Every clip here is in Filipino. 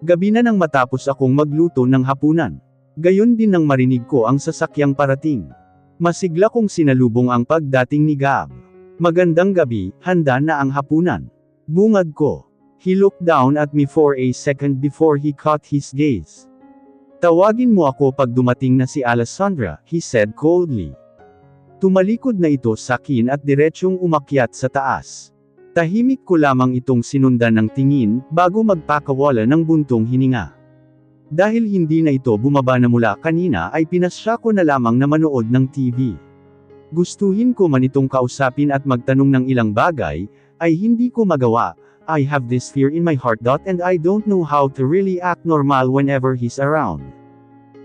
Gabi na nang matapos akong magluto ng hapunan. Gayon din nang marinig ko ang sasakyang parating. Masigla kong sinalubong ang pagdating ni Gab. Magandang gabi, handa na ang hapunan. Bungad ko. He looked down at me for a second before he caught his gaze. Tawagin mo ako pag dumating na si Alessandra, he said coldly. Tumalikod na ito sa akin at diretsyong umakyat sa taas. Tahimik ko lamang itong sinundan ng tingin, bago magpakawala ng buntong hininga. Dahil hindi na ito bumaba na mula kanina ay pinasya ko na lamang na manood ng TV. Gustuhin ko man itong kausapin at magtanong ng ilang bagay, ay hindi ko magawa. I have this fear in my heart and I don't know how to really act normal whenever he's around.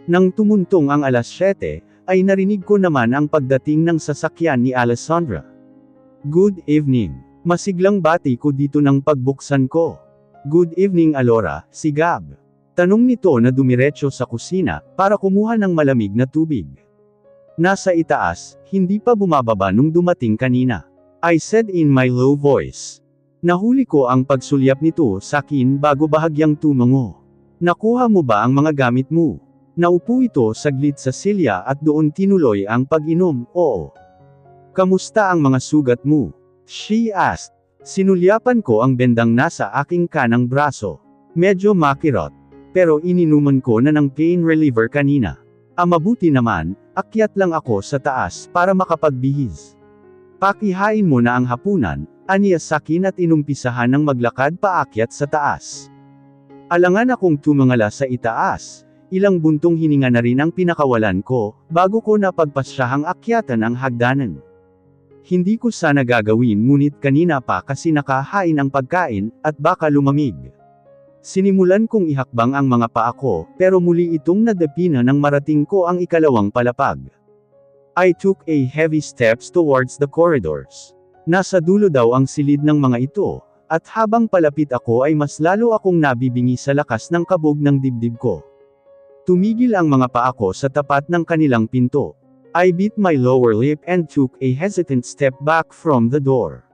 Nang tumuntong ang alas 7, ay narinig ko naman ang pagdating ng sasakyan ni Alessandra. Good evening. Masiglang bati ko dito ng pagbuksan ko. Good evening Alora, si Gab. Tanong nito na dumiretso sa kusina, para kumuha ng malamig na tubig. Nasa itaas, hindi pa bumababa nung dumating kanina. I said in my low voice. Nahuli ko ang pagsulyap nito sa akin bago bahagyang tumango. Nakuha mo ba ang mga gamit mo? Naupo ito saglit sa silya at doon tinuloy ang pag-inom, oo. Kamusta ang mga sugat mo? She asked. Sinulyapan ko ang bendang nasa aking kanang braso. Medyo makirot. Pero ininuman ko na ng pain reliever kanina. Mabuti naman, akyat lang ako sa taas para makapagbihis. Pakihain mo na ang hapunan, aniya sakin at inumpisahan ng maglakad paakyat sa taas. Alangan akong tumangala sa itaas. Ilang buntong hininga na rin ang pinakawalan ko, bago ko napagpasyahang akyatan ang hagdanan. Hindi ko sana gagawin ngunit kanina pa kasi nakahain ang pagkain, at baka lumamig. Sinimulan kong ihakbang ang mga paa ko, pero muli itong nadapina nang marating ko ang ikalawang palapag. I took a heavy steps towards the corridors. Nasa dulo daw ang silid ng mga ito, at habang palapit ako ay mas lalo akong nabibingi sa lakas ng kabog ng dibdib ko. Tumigil ang mga paa ko sa tapat ng kanilang pinto. I bit my lower lip and took a hesitant step back from the door.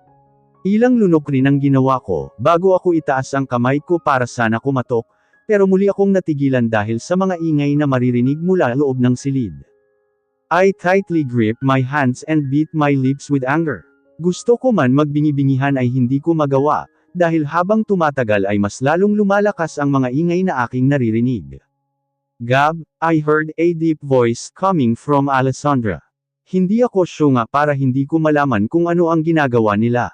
Ilang lunok rin ang ginawa ko, bago ako itaas ang kamay ko para sana kumatok, pero muli akong natigilan dahil sa mga ingay na maririnig mula loob ng silid. I tightly gripped my hands and bit my lips with anger. Gusto ko man magbingi-bingihan ay hindi ko magawa, dahil habang tumatagal ay mas lalong lumalakas ang mga ingay na aking naririnig. Gab, I heard a deep voice coming from Alessandra. Hindi ako syunga para hindi ko malaman kung ano ang ginagawa nila.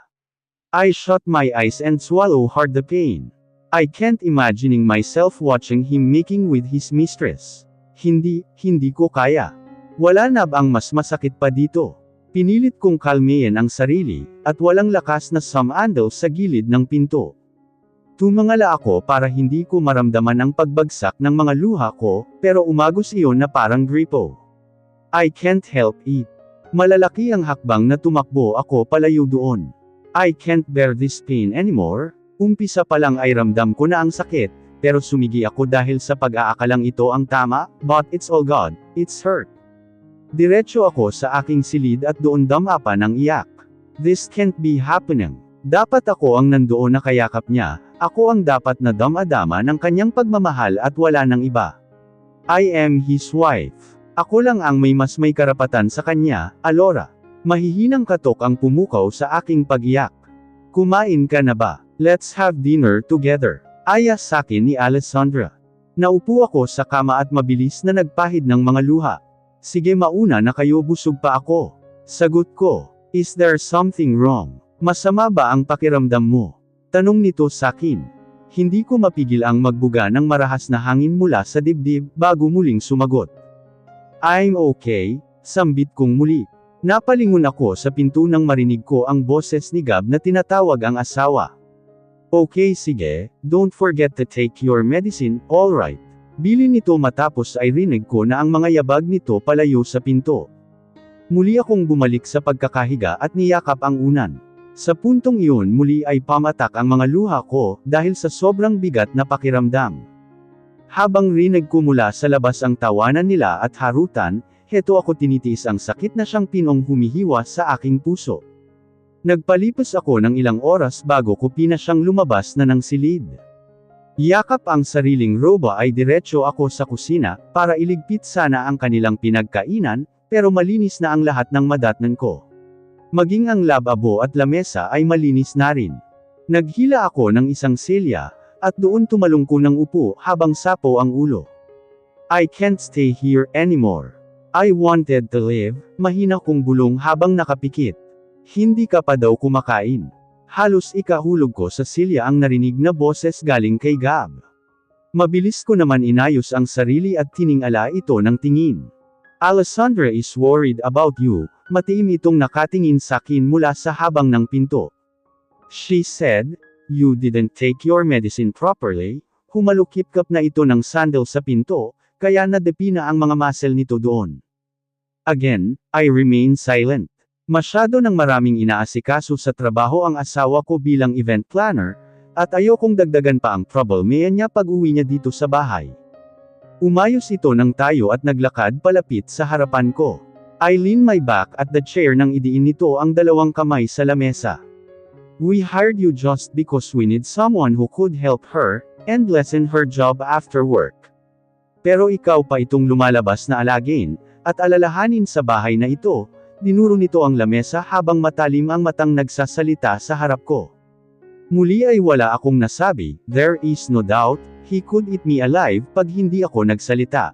I shut my eyes and swallow hard the pain. I can't imagining myself watching him making with his mistress. Hindi ko kaya. Wala na ba ang mas masakit pa dito? Pinilit kong kalmayan ang sarili, at walang lakas na sumandal sa gilid ng pinto. Tumangala ako para hindi ko maramdaman ang pagbagsak ng mga luha ko, pero umagos iyon na parang gripo. I can't help it. Malalaki ang hakbang na tumakbo ako palayo doon. I can't bear this pain anymore. Umpisa pa lang ay ramdam ko na ang sakit, pero sumigi ako dahil sa pag-aakalang ito ang tama, but it's all God, it's hurt. Diretso ako sa aking silid at doon damapa ng iyak. This can't be happening. Dapat ako ang nandoon na kayakap niya. Ako ang dapat na dama-dama ng kanyang pagmamahal at wala ng iba. I am his wife. Ako lang ang may karapatan sa kanya, Alora. Mahihinang katok ang pumukaw sa aking pag-iyak. Kumain ka na ba? Let's have dinner together. Aya sakin ni Alessandra. Naupo ako sa kama at mabilis na nagpahid ng mga luha. Sige mauna na kayo, busog pa ako. Sagot ko. Is there something wrong? Masama ba ang pakiramdam mo? Tanong nito sakin. Hindi ko mapigil ang magbuga ng marahas na hangin mula sa dibdib, bago muling sumagot. I'm okay, sambit kong muli. Napalingon ako sa pinto nang marinig ko ang boses ni Gab na tinatawag ang asawa. Okay sige, don't forget to take your medicine, alright. Bilin nito matapos ay rinig ko na ang mga yabag nito palayo sa pinto. Muli akong bumalik sa pagkakahiga at niyakap ang unan. Sa puntong iyon muli ay pamatak ang mga luha ko, dahil sa sobrang bigat na pakiramdam. Habang rinig ko mula sa labas ang tawanan nila at harutan, heto ako tinitiis ang sakit na siyang pinong humihiwa sa aking puso. Nagpalipas ako ng ilang oras bago ko pinasyang lumabas na ng silid. Yakap ang sariling roba ay diretso ako sa kusina, para iligpit sana ang kanilang pinagkainan, pero malinis na ang lahat ng madatnan ko. Maging ang lababo at lamesa ay malinis na rin. Naghila ako ng isang selya, at doon tumalungko ng upo habang sapo ang ulo. I can't stay here anymore. I wanted to live, mahina kong bulong habang nakapikit. Hindi ka pa daw kumakain. Halos ikahulog ko sa silya ang narinig na boses galing kay Gab. Mabilis ko naman inayos ang sarili at tiningala ito ng tingin. Alessandra is worried about you, matiim itong nakatingin sa akin mula sa habang ng pinto. She said, you didn't take your medicine properly. Humalukip-kap na ito ng sandal sa pinto, kaya nadepi na ang mga muscle nito doon. Again, I remain silent. Masyado ng maraming inaasikaso sa trabaho ang asawa ko bilang event planner, at ayokong dagdagan pa ang trouble niya pag-uwi niya dito sa bahay. Umayos ito ng tayo at naglakad palapit sa harapan ko. I lean my back at the chair nang idiin nito ang dalawang kamay sa lamesa. We hired you just because we need someone who could help her, and lessen her job after work. Pero ikaw pa itong lumalabas na alagin, at alalahanin sa bahay na ito. Dinuro nito ang lamesa habang matalim ang matang nagsasalita sa harap ko. Muli ay wala akong nasabi, there is no doubt, he could eat me alive pag hindi ako nagsalita.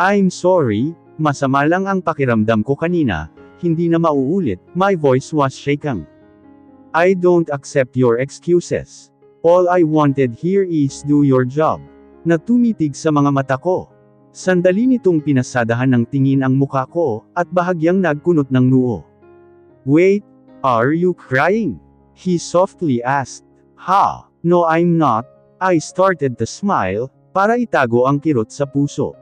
I'm sorry, masama lang ang pakiramdam ko kanina, hindi na mauulit, my voice was shaking. I don't accept your excuses. All I wanted here is do your job. Na tumitig sa mga mata ko. Sandali nitong pinasadahan ng tingin ang muka ko, at bahagyang nagkunot ng noo. Wait, are you crying? He softly asked. Ha, no I'm not. I started to smile, para itago ang kirot sa puso.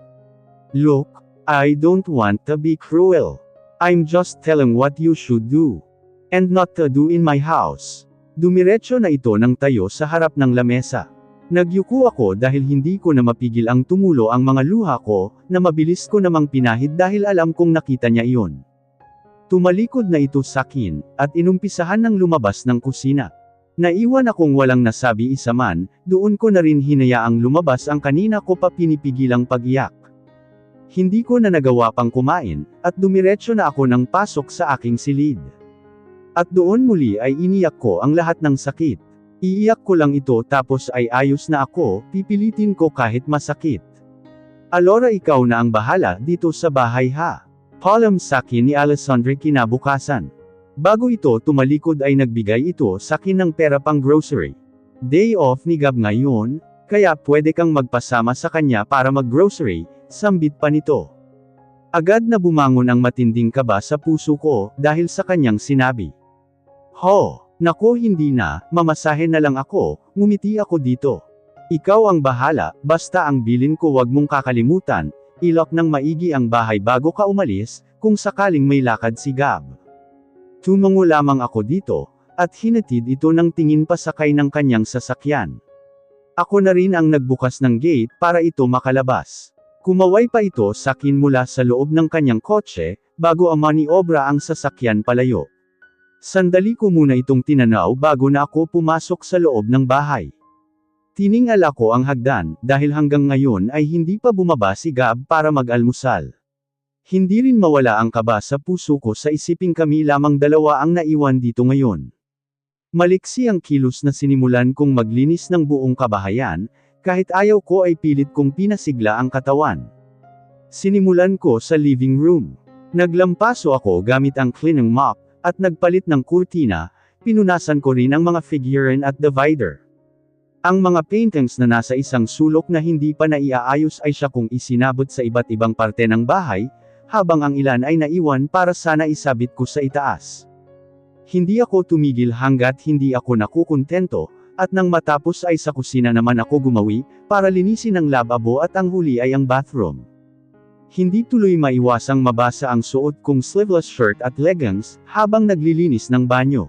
Look, I don't want to be cruel. I'm just telling what you should do. And not to do in my house. Dumiretso na ito ng tayo sa harap ng lamesa. Nagyuko ako dahil hindi ko na mapigil ang tumulo ang mga luha ko, na mabilis ko namang pinahid dahil alam kong nakita niya iyon. Tumalikod na ito sa akin, at inumpisahan ng lumabas ng kusina. Naiwan akong walang nasabi isa man, doon ko na rin hinayaang lumabas ang kanina ko pa pinipigilang pag-iyak. Hindi ko na nagawa pang kumain, at dumiretso na ako ng pasok sa aking silid. At doon muli ay iniyak ko ang lahat ng sakit. Iiyak ko lang ito tapos ay ayos na ako, pipilitin ko kahit masakit. Alora ikaw na ang bahala dito sa bahay ha. Palam sa akin ni Alessandra kinabukasan. Bago ito tumalikod ay nagbigay ito sa akin ng pera pang grocery. Day off ni Gab ngayon, kaya pwede kang magpasama sa kanya para mag-grocery, sambit pa nito. Agad na bumangon ang matinding kaba sa puso ko, dahil sa kanyang sinabi. Ho! Nako hindi na, mamasahe na lang ako, ngumiti ako dito. Ikaw ang bahala, basta ang bilin ko wag mong kakalimutan, ilok ng maigi ang bahay bago ka umalis, kung sakaling may lakad si Gab. Tumango lamang ako dito, at hinatid ito ng tingin pasakay ng kanyang sasakyan. Ako na rin ang nagbukas ng gate para ito makalabas. Kumaway pa ito sa akin mula sa loob ng kanyang kotse, bago maniobra ang sasakyan palayo. Sandali ko muna itong tinanaw bago na ako pumasok sa loob ng bahay. Tiningal ako ang hagdan, dahil hanggang ngayon ay hindi pa bumaba si Gab para mag-almusal. Hindi rin mawala ang kaba sa puso ko sa isiping kami lamang dalawa ang naiwan dito ngayon. Maliksi ang kilos na sinimulan kong maglinis ng buong kabahayan, kahit ayaw ko ay pilit kong pinasigla ang katawan. Sinimulan ko sa living room. Naglampaso ako gamit ang cleaning mop, at nagpalit ng kurtina, pinunasan ko rin ang mga figurine at divider. Ang mga paintings na nasa isang sulok na hindi pa naiaayos ay siya kong isinabot sa iba't ibang parte ng bahay, habang ang ilan ay naiwan para sana isabit ko sa itaas. Hindi ako tumigil hanggat hindi ako nakukuntento, at nang matapos ay sa kusina naman ako gumawi, para linisin ang lababo at ang huli ay ang bathroom. Hindi tuloy maiwasang mabasa ang suot kong sleeveless shirt at leggings, habang naglilinis ng banyo.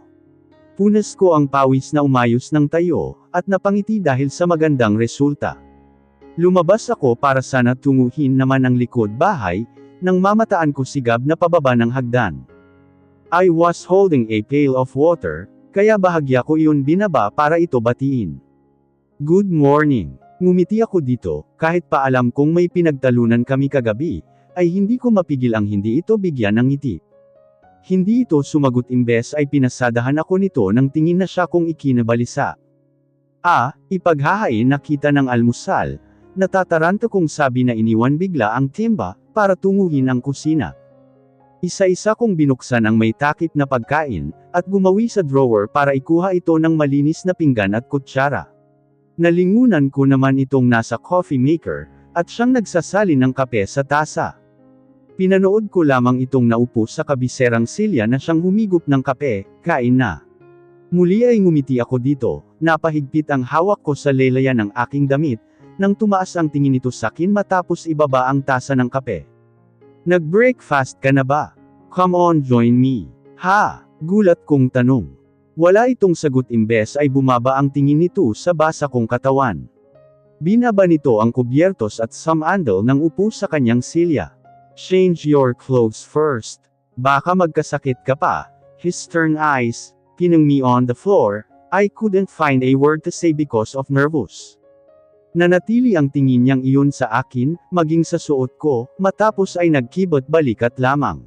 Punas ko ang pawis na umayos ng tayo, at napangiti dahil sa magandang resulta. Lumabas ako para sana tunguhin naman ang likod bahay, nang mamataan ko si Gab na pababa ng hagdan. I was holding a pail of water, kaya bahagya ko iyon binaba para ito batiin. Good morning. Ngumiti ako dito, kahit pa alam kong may pinagtalunan kami kagabi, ay hindi ko mapigil ang hindi ito bigyan ng ngiti. Hindi ito sumagot imbes ay pinasadahan ako nito nang tingin na siya kong ikinabalisa. Ipaghahain nakita ng almusal, natataranta kong sabi na iniwan bigla ang timba, para tunguhin ang kusina. Isa-isa kong binuksan ang may takip na pagkain, at gumawi sa drawer para ikuha ito ng malinis na pinggan at kutsara. Nalingunan ko naman itong nasa coffee maker, at siyang nagsasalin ng kape sa tasa. Pinanood ko lamang itong naupo sa kabiserang silya na siyang humigop ng kape, kain na. Muli ay ngumiti ako dito, napahigpit ang hawak ko sa lelayan ng aking damit, nang tumaas ang tingin nito sa akin matapos ibaba ang tasa ng kape. Nag-breakfast ka na ba? Come on join me. Ha? Gulat kong tanong. Wala itong sagot imbes ay bumaba ang tingin nito sa basa kong katawan. Binaba nito ang kubyertos at samandal nang upo sa kanyang silya. Change your clothes first. Baka magkasakit ka pa. His stern eyes, pinning me on the floor, I couldn't find a word to say because of nervous. Nanatili ang tingin niyang iyon sa akin, maging sa suot ko, matapos ay nagkibot balikat lamang.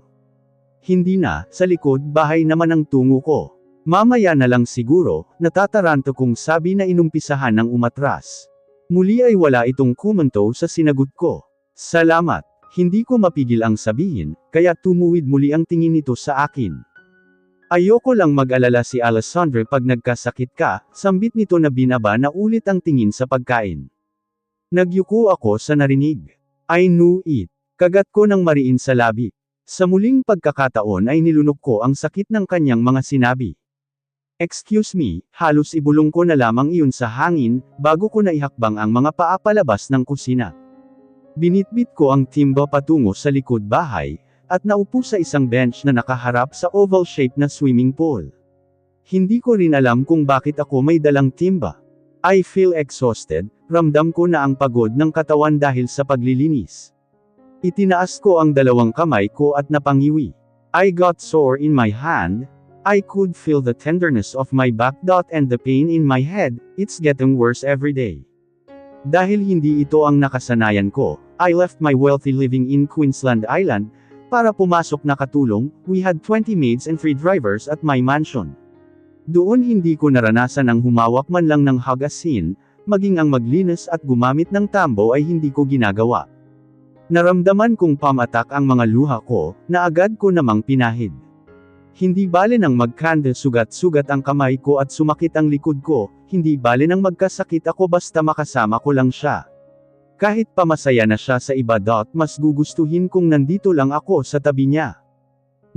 Hindi na, sa likod bahay naman ang tungo ko. Mamaya na lang siguro, natataranto kong sabi na inumpisahan ng umatras. Muli ay wala itong komento sa sinagot ko. Salamat, hindi ko mapigil ang sabihin, kaya tumuwid muli ang tingin nito sa akin. Ayoko lang mag-alala si Alessandra pag nagkasakit ka, sambit nito na binaba na ulit ang tingin sa pagkain. Nagyuko ako sa narinig. I knew it. Kagat ko ng mariin sa labi. Sa muling pagkakataon ay nilunok ko ang sakit ng kanyang mga sinabi. Excuse me, halos ibulong ko na lamang iyon sa hangin, bago ko naihakbang ang mga paa palabas ng kusina. Binitbit ko ang timba patungo sa likod bahay, at naupo sa isang bench na nakaharap sa oval-shaped na swimming pool. Hindi ko rin alam kung bakit ako may dalang timba. I feel exhausted, ramdam ko na ang pagod ng katawan dahil sa paglilinis. Itinaas ko ang dalawang kamay ko at napangiwi. I got sore in my hand. I could feel the tenderness of my back and the pain in my head. It's getting worse every day. Dahil hindi ito ang nakasanayan ko, I left my wealthy living in Queensland Island, para pumasok na katulong. We had 20 maids and 3 drivers at my mansion. Doon hindi ko naranasan ang humawak man lang ng hagasin, maging ang maglinis at gumamit ng tambo ay hindi ko ginagawa. Naramdaman kong pamatak ang mga luha ko, na agad ko namang pinahid. Hindi bale nang magkanda sugat-sugat ang kamay ko at sumakit ang likod ko, hindi bale nang magkasakit ako basta makasama ko lang siya. Kahit pa masaya na siya sa iba, mas gugustuhin kung nandito lang ako sa tabi niya.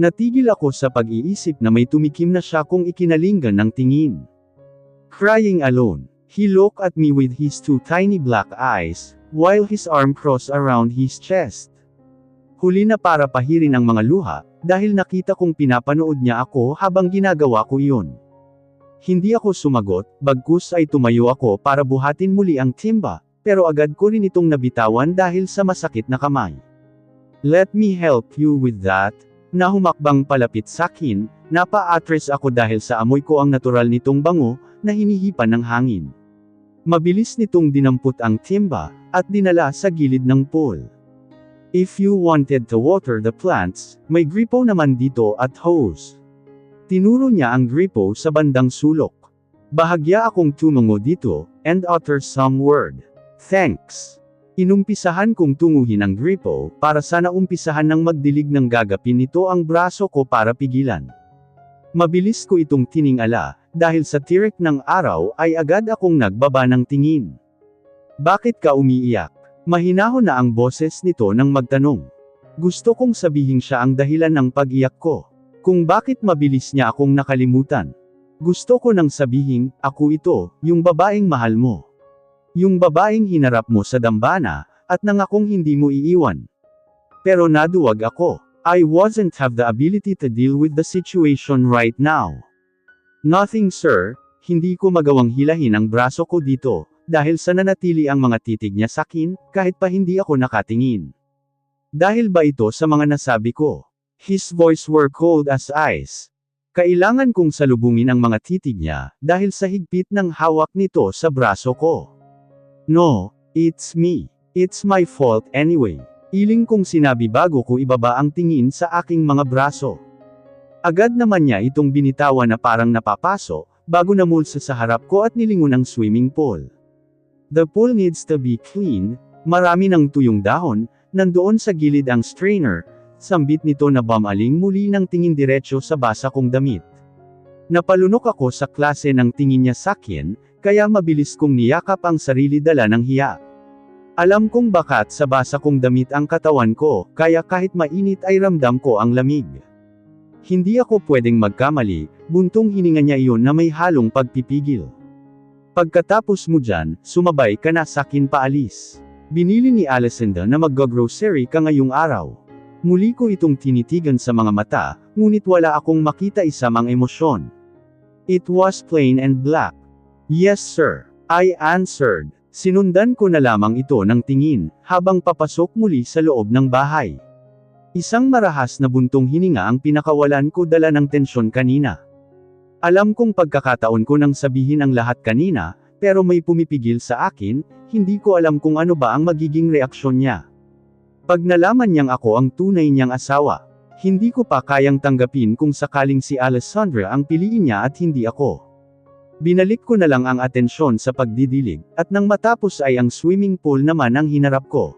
Natigil ako sa pag-iisip na may tumikim na siya kung ikinalinggan ng tingin. Crying alone, he looked at me with his 2 tiny black eyes, while his arm crossed around his chest. Huli na para pahirin ang mga luha, dahil nakita kong pinapanood niya ako habang ginagawa ko iyon. Hindi ako sumagot, bagkus ay tumayo ako para buhatin muli ang timba, pero agad ko rin itong nabitawan dahil sa masakit na kamay. Let me help you with that. Nahumakbang palapit sakin, napa-atras ako dahil sa amoy ko ang natural nitong bango, na hinihipan ng hangin. Mabilis nitong dinampot ang timba, at dinala sa gilid ng pool. If you wanted to water the plants, may gripo naman dito at hose. Tinuro niya ang gripo sa bandang sulok. Bahagya akong tumungo dito, and utter some word. Thanks. Inumpisahan kong tunguhin ang gripo, para sana umpisahan ng magdilig ng gagapin nito ang braso ko para pigilan. Mabilis ko itong tiningala, dahil sa tirik ng araw ay agad akong nagbaba ng tingin. Bakit ka umiiyak? Mahinahon na ang boses nito nang magtanong. Gusto kong sabihin siya ang dahilan ng pag-iyak ko. Kung bakit mabilis niya akong nakalimutan. Gusto ko nang sabihin, ako ito, yung babaeng mahal mo. Yung babaeng hinarap mo sa dambana, at nangakong hindi mo iiwan. Pero naduwag ako. I wasn't have the ability to deal with the situation right now. Nothing sir, hindi ko magawang hilahin ang braso ko dito, dahil sa nanatili ang mga titig niya sa akin, kahit pa hindi ako nakatingin. Dahil ba ito sa mga nasabi ko? His voice were cold as ice. Kailangan kong salubungin ang mga titig niya, dahil sa higpit ng hawak nito sa braso ko. No, it's me. It's my fault anyway. Iling kong sinabi bago ko ibaba ang tingin sa aking mga braso. Agad naman niya itong binitawan na parang napapaso, bago namulsa sa harap ko at nilingon ang swimming pool. The pool needs to be clean, marami ng tuyong dahon, nandoon sa gilid ang strainer, sambit nito na bamaling muli ng tingin diretsyo sa basa kong damit. Napalunok ako sa klase ng tingin niya sakin, kaya mabilis kong niyakap ang sarili dala ng hiya. Alam kong bakat sa basa kong damit ang katawan ko, kaya kahit mainit ay ramdam ko ang lamig. Hindi ako pwedeng magkamali, buntong hininga niya iyon na may halong pagpipigil. Pagkatapos mo dyan, sumabay ka na sakin paalis. Binili ni Alessandra na mag-grocery ka ngayong araw. Muli ko itong tinitigan sa mga mata, ngunit wala akong makita isamang emosyon. It was plain and black. Yes sir, I answered. Sinundan ko na lamang ito ng tingin, habang papasok muli sa loob ng bahay. Isang marahas na buntong hininga ang pinakawalan ko dala ng tensyon kanina. Alam kong pagkakataon ko nang sabihin ang lahat kanina, pero may pumipigil sa akin, hindi ko alam kung ano ba ang magiging reaksyon niya. Pag nalaman niyang ako ang tunay niyang asawa, hindi ko pa kayang tanggapin kung sakaling si Alessandra ang piliin niya at hindi ako. Binalik ko na lang ang atensyon sa pagdidilig, at nang matapos ay ang swimming pool naman ang hinarap ko.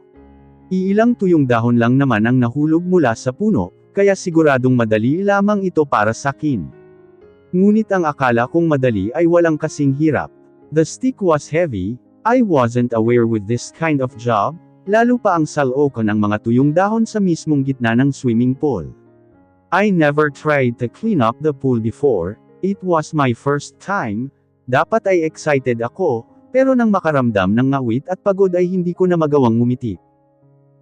Iilang tuyong dahon lang naman ang nahulog mula sa puno, kaya siguradong madali lamang ito para sakin. Ngunit ang akala kong madali ay walang kasing hirap. The stick was heavy, I wasn't aware with this kind of job, lalo pa ang salookan ng mga tuyong dahon sa mismong gitna ng swimming pool. I never tried to clean up the pool before, it was my first time, dapat ay excited ako, pero nang makaramdam ng ngawit at pagod ay hindi ko na magawang ngumiti.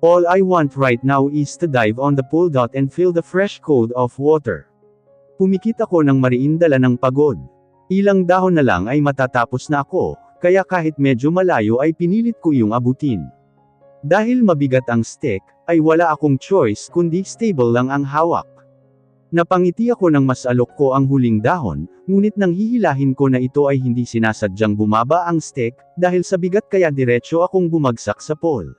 All I want right now is to dive on the pool and feel the fresh cold of water. Pumikit ako ng mariin dala ng pagod. Ilang dahon na lang ay matatapos na ako, kaya kahit medyo malayo ay pinilit ko iyong abutin. Dahil mabigat ang stick, ay wala akong choice kundi stable lang ang hawak. Napangiti ako nang mas alok ko ang huling dahon, ngunit nang hihilahin ko na ito ay hindi sinasadyang bumaba ang stick, dahil sa bigat kaya diretsyo akong bumagsak sa pool.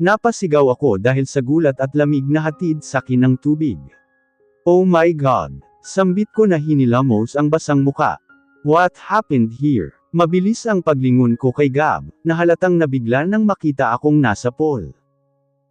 Napasigaw ako dahil sa gulat at lamig na hatid sakin ng tubig. Oh my God! Sambit ko na hinilamos ang basang muka. What happened here? Mabilis ang paglingon ko kay Gab, na halatang nabigla nang makita akong nasa pool.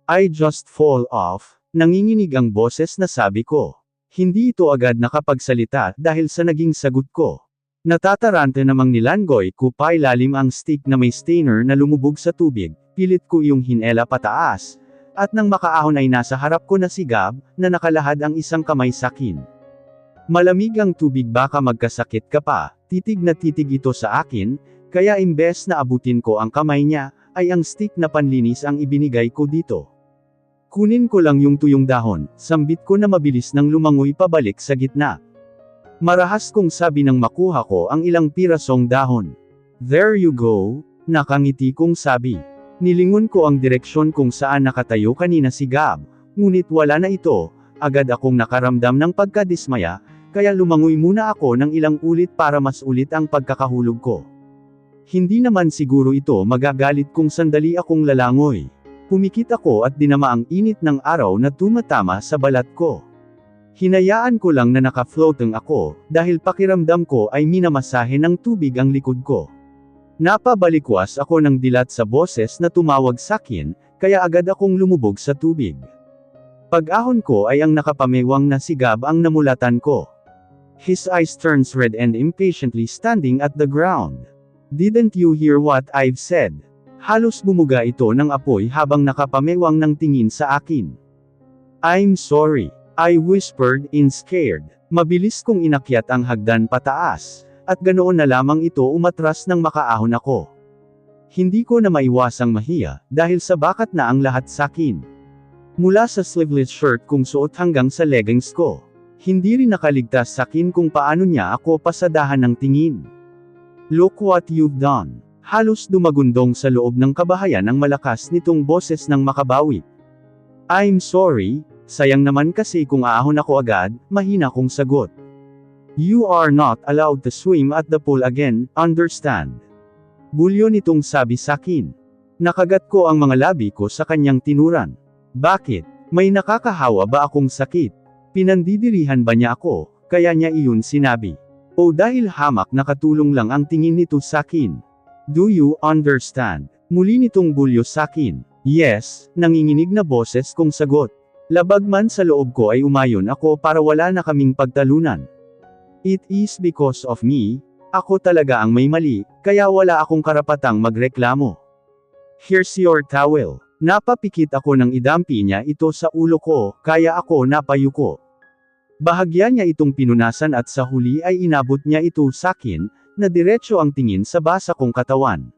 I just fall off, nanginginig ang boses na sabi ko. Hindi ito agad nakapagsalita dahil sa naging sagot ko. Natatarante namang nilangoy ko pa ilalim ang stick na may stainer na lumubog sa tubig, pilit ko iyong hinela pataas, at nang makaahon ay nasa harap ko na si Gab, na nakalahad ang isang kamay sakin. Malamig ang tubig baka magkasakit ka pa, titig na titig ito sa akin, kaya imbes na abutin ko ang kamay niya, ay ang stick na panlinis ang ibinigay ko dito. Kunin ko lang yung tuyong dahon, sambit ko na mabilis nang lumangoy pabalik sa gitna. Marahas kong sabi nang makuha ko ang ilang pirasong dahon. There you go, nakangiti kong sabi. Nilingon ko ang direksyon kung saan nakatayo kanina si Gab, ngunit wala na ito, agad akong nakaramdam ng pagkadismaya, kaya lumangoy muna ako ng ilang ulit para mas ulit ang pagkakahulog ko. Hindi naman siguro ito magagalit kung sandali akong lalangoy. Pumikit ako at dinama ang init ng araw na tumatama sa balat ko. Hinayaan ko lang na naka-floating ako, dahil pakiramdam ko ay minamasahe ng tubig ang likod ko. Napabalikwas ako ng dilat sa boses na tumawag sakin, kaya agad akong lumubog sa tubig. Pag-ahon ko ay ang nakapamewang na si Gab ang namulatan ko. His eyes turns red and impatiently standing at the ground. Didn't you hear what I've said? Halos bumuga ito ng apoy habang nakapamewang ng tingin sa akin. I'm sorry, I whispered in scared. Mabilis kong inakyat ang hagdan pataas, at ganoon na lamang ito umatras nang makaahon ako. Hindi ko na maiwasang mahiya, dahil sa bakat na ang lahat sakin. Mula sa sleeveless shirt kong suot hanggang sa leggings ko. Hindi rin nakaligtas sakin kung paano niya ako pasadahan ng tingin. Look what you've done. Halos dumagundong sa loob ng kabahayan ang malakas nitong boses ng makabawi. I'm sorry, sayang naman kasi kung aahon ako agad, mahina kong sagot. You are not allowed to swim at the pool again, understand? Bulyo nitong sabi sakin. Nakagat ko ang mga labi ko sa kanyang tinuran. Bakit? May nakakahawa ba akong sakit? Pinandidirihan ba niya ako, kaya niya iyon sinabi? O dahil hamak nakatulong lang ang tingin nito sakin? Do you understand? Muli nitong bulyo sakin. Yes, nanginginig na boses kong sagot. Labag man sa loob ko ay umayon ako para wala na kaming pagtalunan. It is because of me, ako talaga ang may mali, kaya wala akong karapatang magreklamo. Here's your towel. Napapikit ako nang idampi niya ito sa ulo ko, kaya ako napayuko. Bahagya niya itong pinunasan at sa huli ay inabot niya ito sakin, na diretso ang tingin sa basa kong katawan.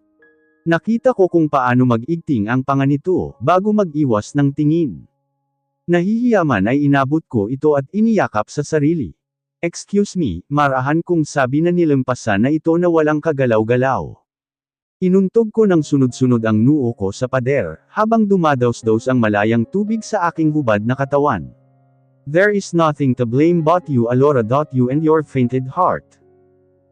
Nakita ko kung paano mag-igting ang panga nito, bago mag-iwas ng tingin. Nahihiyaman ay inabot ko ito at iniyakap sa sarili. Excuse me, marahan kong sabi na nilampasan na ito na walang kagalaw-galaw. Inuntog ko ng sunod-sunod ang noo ko sa pader, habang dumadaos-daos ang malayang tubig sa aking hubad na katawan. There is nothing to blame but you Alora. You and your fainted heart.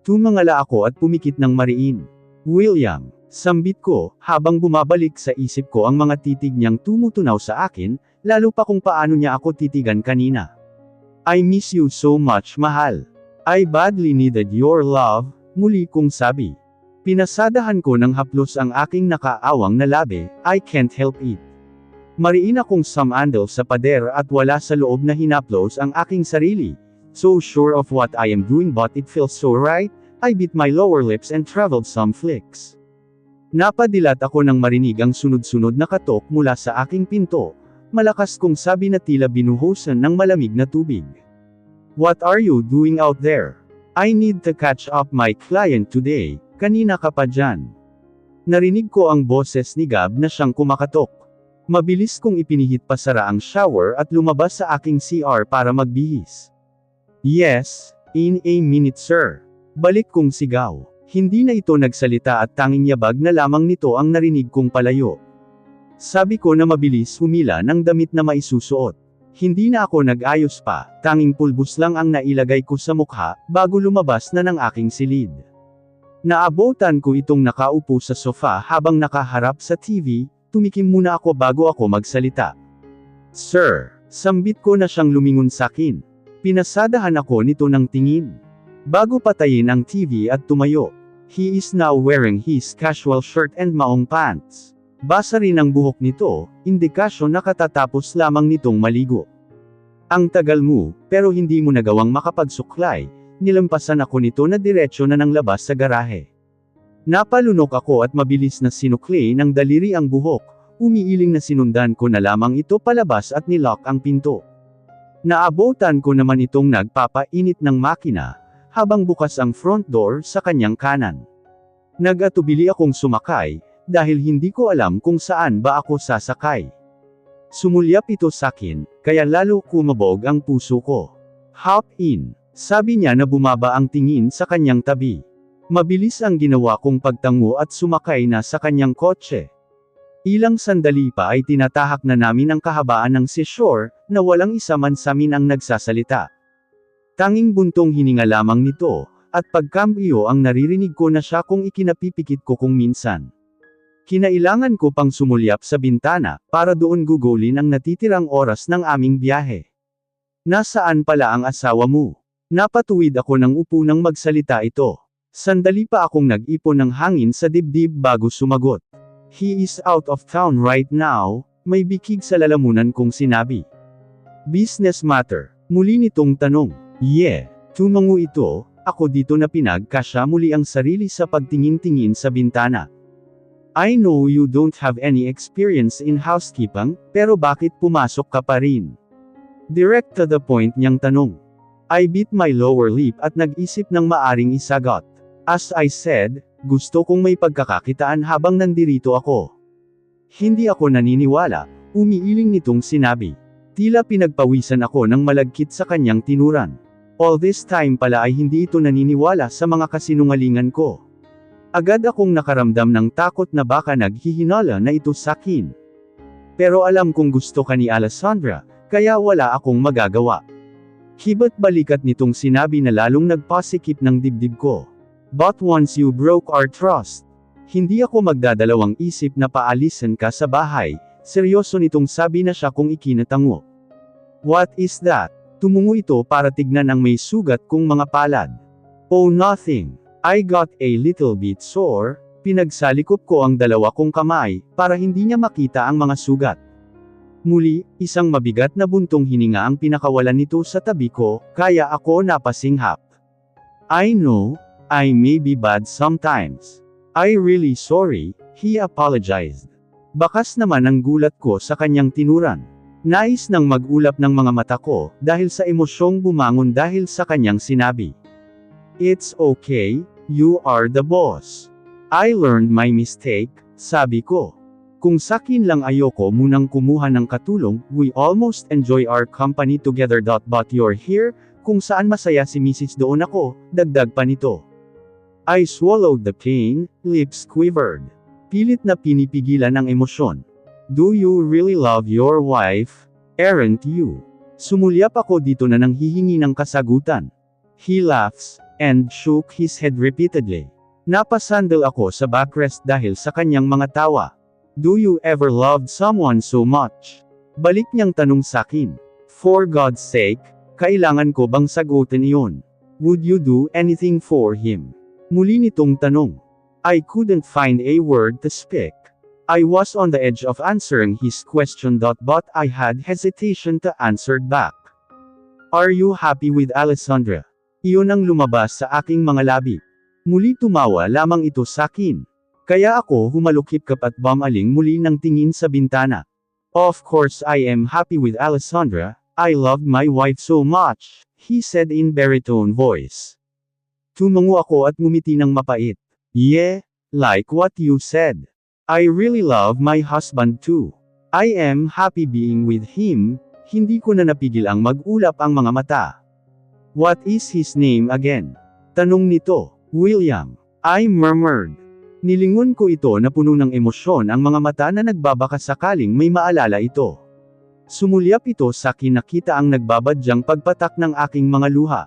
Tumangala ako at pumikit ng mariin. William, sambit ko, habang bumabalik sa isip ko ang mga titig niyang tumutunaw sa akin, lalo pa kung paano niya ako titigan kanina. I miss you so much, mahal. I badly needed your love, muli kong sabi. Pinasadahan ko ng haplos ang aking nakaawang na labi, I can't help it. Mariin akong sumandal sa pader at wala sa loob na hinaplos ang aking sarili. So sure of what I am doing but it feels so right, I bit my lower lips and traveled some flicks. Napadilat ako nang marinig ang sunod-sunod na katok mula sa aking pinto. Malakas kong sabi na tila binuhusan ng malamig na tubig. What are you doing out there? I need to catch up my client today. Kanina ka pa dyan. Narinig ko ang boses ni Gab na siyang kumakatok. Mabilis kong ipinihit pasara ang shower at lumabas sa aking CR para magbihis. Yes, in a minute sir. Balik kong sigaw. Hindi na ito nagsalita at tanging yabag na lamang nito ang narinig kong palayo. Sabi ko na mabilis humila ng damit na maisusuot. Hindi na ako nag-ayos pa, tanging pulbos lang ang nailagay ko sa mukha, bago lumabas na ng aking silid. Naabutan ko itong nakaupo sa sofa habang nakaharap sa TV, tumikim muna ako bago ako magsalita. Sir, sambit ko na siyang lumingon sakin. Pinasadahan ako nito ng tingin. Bago patayin ang TV at tumayo. He is now wearing his casual shirt and maong pants. Basa rin ang buhok nito, indikasyon na katatapos lamang nitong maligo. Ang tagal mo, pero hindi mo nagawang makapagsuklay. Nilampasan ako nito na diretsyo na ng labas sa garahe. Napalunok ako at mabilis na sinukli ng daliri ang buhok, umiiling na sinundan ko na lamang ito palabas at nilock ang pinto. Naabutan ko naman itong nagpapainit ng makina, habang bukas ang front door sa kanyang kanan. Nag-atubili akong sumakay, dahil hindi ko alam kung saan ba ako sasakay. Sumulyap ito sakin, kaya lalo kumabog ang puso ko. Hop in. Sabi niya na bumaba ang tingin sa kanyang tabi. Mabilis ang ginawa kong pagtango at sumakay na sa kanyang kotse. Ilang sandali pa ay tinatahak na namin ang kahabaan ng seashore, na walang isa man sa amin ang nagsasalita. Tanging buntong hininga lamang nito, at pagkambyo ang naririnig ko na siya kung ikinapipikit ko kung minsan. Kinailangan ko pang sumulyap sa bintana, para doon gugulin ang natitirang oras ng aming biyahe. Nasaan pala ang asawa mo? Napatuwid ako ng upo nang magsalita ito. Sandali pa akong nag-ipon ng hangin sa dibdib bago sumagot. He is out of town right now, may bikig sa lalamunan kong sinabi. Business matter, muli nitong tanong. Yeah, tumango ito, ako dito na pinagkasya muli ang sarili sa pagtingin-tingin sa bintana. I know you don't have any experience in housekeeping, pero bakit pumasok ka pa rin? Direct to the point niyang tanong. I bit my lower lip at nag-isip ng maaring isagot. As I said, gusto kong may pagkakakitaan habang nandirito ako. Hindi ako naniniwala, umiiling nitong sinabi. Tila pinagpawisan ako ng malagkit sa kanyang tinuran. All this time pala ay hindi ito naniniwala sa mga kasinungalingan ko. Agad akong nakaramdam ng takot na baka naghihinala na ito sakin. Pero alam kong gusto ka ni Alessandra, kaya wala akong magagawa. Hiba't balikat nitong sinabi na lalong nagpasikip ng dibdib ko. But once you broke our trust, hindi ako magdadalawang isip na paalisin ka sa bahay, seryoso nitong sabi na siya kung ikinatango. What is that? Tumungo ito para tignan ang may sugat kong mga palad. Oh nothing. I got a little bit sore, pinagsalikop ko ang dalawa kong kamay, para hindi niya makita ang mga sugat. Muli, isang mabigat na buntong hininga ang pinakawalan nito sa tabi ko, kaya ako napasinghap. I know, I may be bad sometimes. I really sorry, he apologized. Bakas naman ang gulat ko sa kanyang tinuran. Nais nang mag-ulap ng mga mata ko, dahil sa emosyong bumangon dahil sa kanyang sinabi. It's okay, you are the boss. I learned my mistake, sabi ko. Kung sakin lang ayoko munang kumuha ng katulong, we almost enjoy our company together. But you're here, kung saan masaya si Mrs. doon ako, dagdag pa nito. I swallowed the pain, lips quivered. Pilit na pinipigilan ang emosyon. Do you really love your wife? Aren't you? Sumulyap ako dito na nang hihingi ng kasagutan. He laughs, and shook his head repeatedly. Napasandal ako sa backrest dahil sa kanyang mga tawa. Do you ever loved someone so much? Balik niyang tanong sakin. For God's sake, kailangan ko bang sagutin iyon? Would you do anything for him? Muli nitong tanong. I couldn't find a word to speak. I was on the edge of answering his question. But I had hesitation to answer back. Are you happy with Alessandra? Iyon ang lumabas sa aking mga labi. Muli tumawa lamang ito sakin. Kaya ako humalukip-kap at bumaling muli ng tingin sa bintana. Of course I am happy with Alessandra, I loved my wife so much, he said in baritone voice. Tumango ako at ngumiti ng mapait. Yeah, like what you said. I really love my husband too. I am happy being with him, hindi ko na napigil ang mag-ulap ang mga mata. What is his name again? Tanong nito. William. I murmured. Nilingon ko ito na puno ng emosyon ang mga mata na nagbabaka sakaling may maalala ito. Sumulyap ito sa akin nakita ang nagbabadyang pagpatak ng aking mga luha.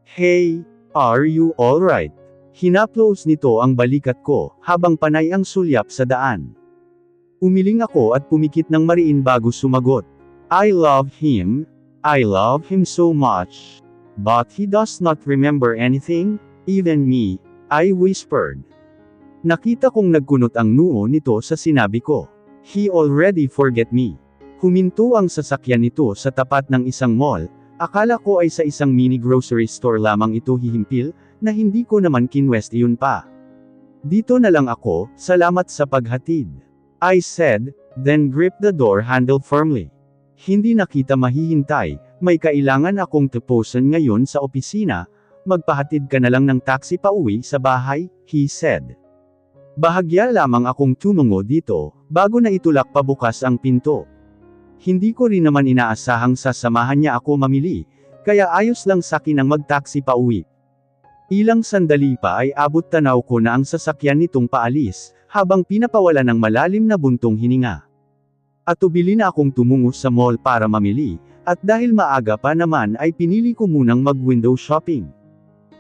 Hey, are you alright? Hinaplos nito ang balikat ko, habang panay ang sulyap sa daan. Umiling ako at pumikit ng mariin bago sumagot. I love him so much. But he does not remember anything, even me, I whispered. Nakita kong nagkunot ang noo nito sa sinabi ko. He already forget me. Huminto ang sasakyan nito sa tapat ng isang mall, akala ko ay sa isang mini grocery store lamang ito hihimpil, na hindi ko naman kinwestiyon pa. Dito na lang ako, salamat sa paghatid. I said, then grip the door handle firmly. Hindi na kita mahihintay, may kailangan akong tapusin ngayon sa opisina, magpahatid ka na lang ng taxi pauwi sa bahay, he said. Bahagya lamang akong tumungo dito, bago na itulak pabukas ang pinto. Hindi ko rin naman inaasahang sasamahan niya ako mamili, kaya ayos lang sakin ang mag-taxi pauwi. Ilang sandali pa ay abot tanaw ko na ang sasakyan nitong paalis, habang pinapawala ng malalim na buntong hininga. Atubili na akong tumungo sa mall para mamili, at dahil maaga pa naman ay pinili ko munang mag-window shopping.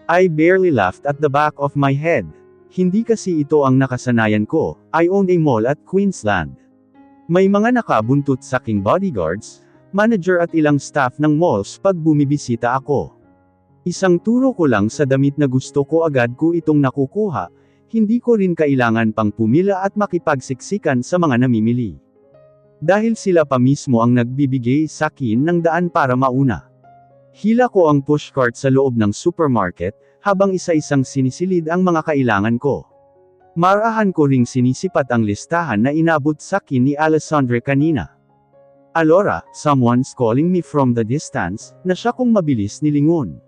I barely laughed at the back of my head. Hindi kasi ito ang nakasanayan ko, I own a mall at Queensland. May mga nakabuntot sa aking bodyguards, manager at ilang staff ng malls pag bumibisita ako. Isang turo ko lang sa damit na gusto ko agad ko itong nakukuha, hindi ko rin kailangan pang pumila at makipagsiksikan sa mga namimili. Dahil sila pa mismo ang nagbibigay sa akin ng daan para mauna. Hila ko ang pushcart sa loob ng supermarket, habang isa-isang sinisilid ang mga kailangan ko. Marahan ko ring sinisipat ang listahan na inabot sa akin ni Alessandra kanina. Alora, someone's calling me from the distance, na siya kong mabilis nilingon.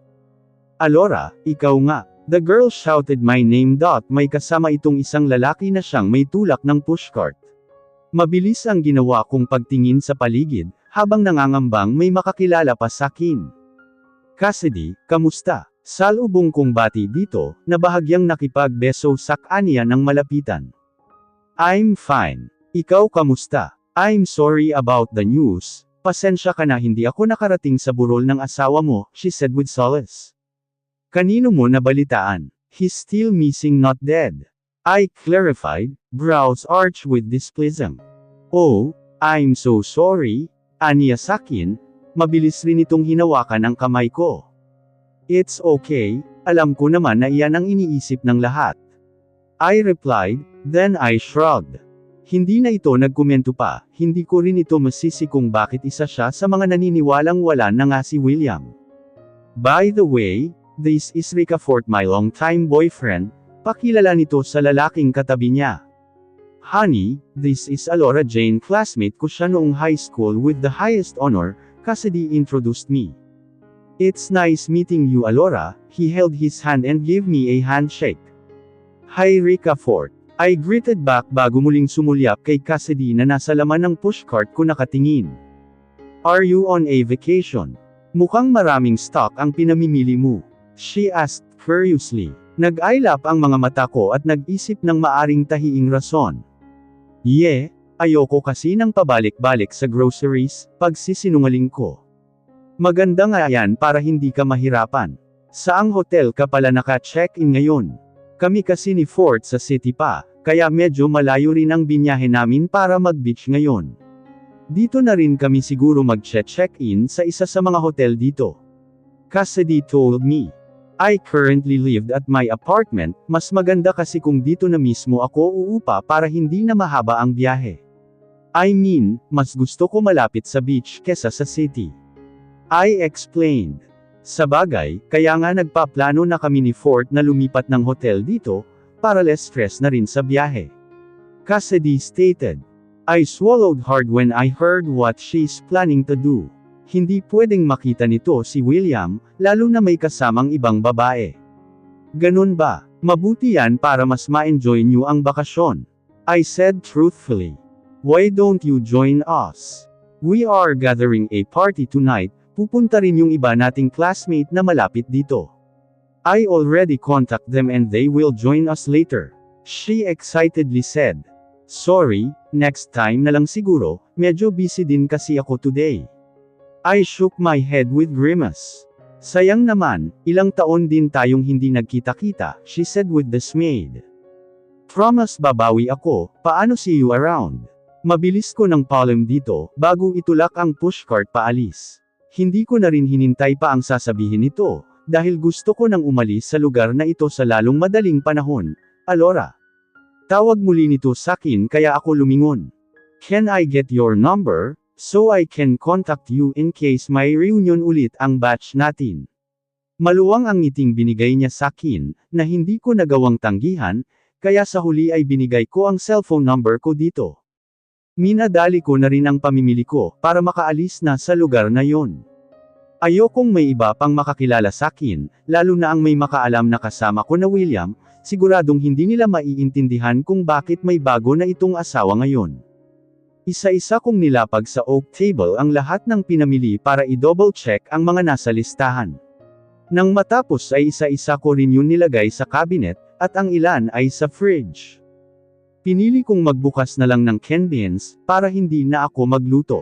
Alora, ikaw nga. The girl shouted my name. May kasama itong isang lalaki na siyang may tulak ng pushcart. Mabilis ang ginawa kong pagtingin sa paligid, habang nangangambang may makakilala pa sa akin. Cassidy, kamusta? Salubong kong bati dito, na bahagyang nakipagbeso sa kanya ng malapitan. I'm fine. Ikaw kamusta? I'm sorry about the news, Pasensya ka na hindi ako nakarating sa burol ng asawa mo, she said with solace. Kanino mo nabalitaan? He's still missing not dead. I clarified, brows arched with displeasure. Oh, I'm so sorry, aniya sakin, mabilis rin itong hinawakan ang kamay ko. It's okay, alam ko naman na iyan ang iniisip ng lahat. I replied, then I shrugged. Hindi na ito nagkomento pa, hindi ko rin ito masisi kung bakit isa siya sa mga naniniwalang wala na nga si William. By the way, this is Ricafort, my long-time boyfriend, pakilala nito sa lalaking katabi niya. Honey, this is Alora Jane, classmate ko siya noong high school with the highest honor, Cassidy introduced me. It's nice meeting you, Alora, he held his hand and gave me a handshake. Hi Ricafort, I greeted back bago muling sumulyap kay Cassidy na nasa laman ng pushcart ko nakatingin. Are you on a vacation? Mukhang maraming stock ang pinamimili mo, she asked curiously. Nag-ailap ang mga mata ko at nag-isip ng maaring tahiing rason. Yeah, ayoko kasi ng pabalik-balik sa groceries, pagsisinungaling ko. Maganda nga yan para hindi ka mahirapan. Saang hotel ka pala naka-check-in ngayon? Kami kasi ni Fort sa city pa, kaya medyo malayo rin ang binyahe namin para mag-beach ngayon. Dito na rin kami siguro mag-check-in sa isa sa mga hotel dito. Cassidy told me. I currently lived at my apartment, mas maganda kasi kung dito na mismo ako uupa para hindi na mahaba ang biyahe. I mean, mas gusto ko malapit sa beach kesa sa city. I explained. Sabagay, kaya nga nagpaplano na kami ni Fort na lumipat ng hotel dito, para less stress na rin sa biyahe. Cassidy stated. I swallowed hard when I heard what she's planning to do. Hindi pwedeng makita nito si William, lalo na may kasamang ibang babae. Ganun ba? Mabuti yan para mas ma-enjoy niyo ang bakasyon. I said truthfully. Why don't you join us? We are gathering a party tonight, pupunta rin yung iba nating classmate na malapit dito. I already contact them and they will join us later, she excitedly said. Sorry, next time na lang siguro, medyo busy din kasi ako today. I shook my head with grimace. Sayang naman, ilang taon din tayong hindi nagkita-kita, she said with dismay. Promise babawi ako, paano see you around? Mabilis ko ng palm dito, bago itulak ang pushcart paalis. Hindi ko na rin hinintay pa ang sasabihin nito, dahil gusto ko nang umalis sa lugar na ito sa lalong madaling panahon, Alora. Tawag muli nito sakin kaya ako lumingon. Can I get your number? So I can contact you in case may reunion ulit ang batch natin. Maluwang ang ngiting binigay niya sakin, na hindi ko nagawang tanggihan, kaya sa huli ay binigay ko ang cellphone number ko dito. Minadali ko na rin ang pamimili ko, para makaalis na sa lugar na yon. Ayokong may iba pang makakilala sakin, lalo na ang may makaalam na kasama ko na William, siguradong hindi nila maiintindihan kung bakit may bago na itong asawa ngayon. Isa-isa kong nilapag sa oak table ang lahat ng pinamili para i-double check ang mga nasa listahan. Nang matapos ay isa-isa ko rin yun nilagay sa cabinet, at ang ilan ay sa fridge. Pinili kong magbukas na lang ng canned beans, para hindi na ako magluto.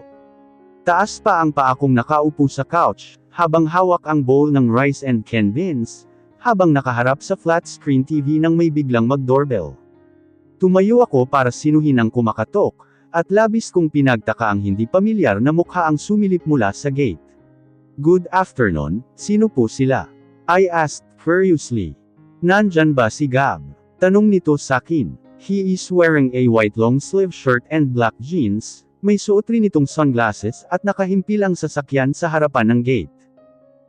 Taas pa ang paa kong nakaupo sa couch, habang hawak ang bowl ng rice and canned beans, habang nakaharap sa flat screen TV nang may biglang mag-doorbell. Tumayo ako para sinuhin ang kumakatok, at labis kong pinagtaka ang hindi pamilyar na mukha ang sumilip mula sa gate. Good afternoon, sino po sila? I asked curiously. Nandyan ba si Gab? Tanong nito sakin. He is wearing a white long-sleeve shirt and black jeans, may suot rin itong sunglasses at nakahimpil ang sasakyan sa harapan ng gate.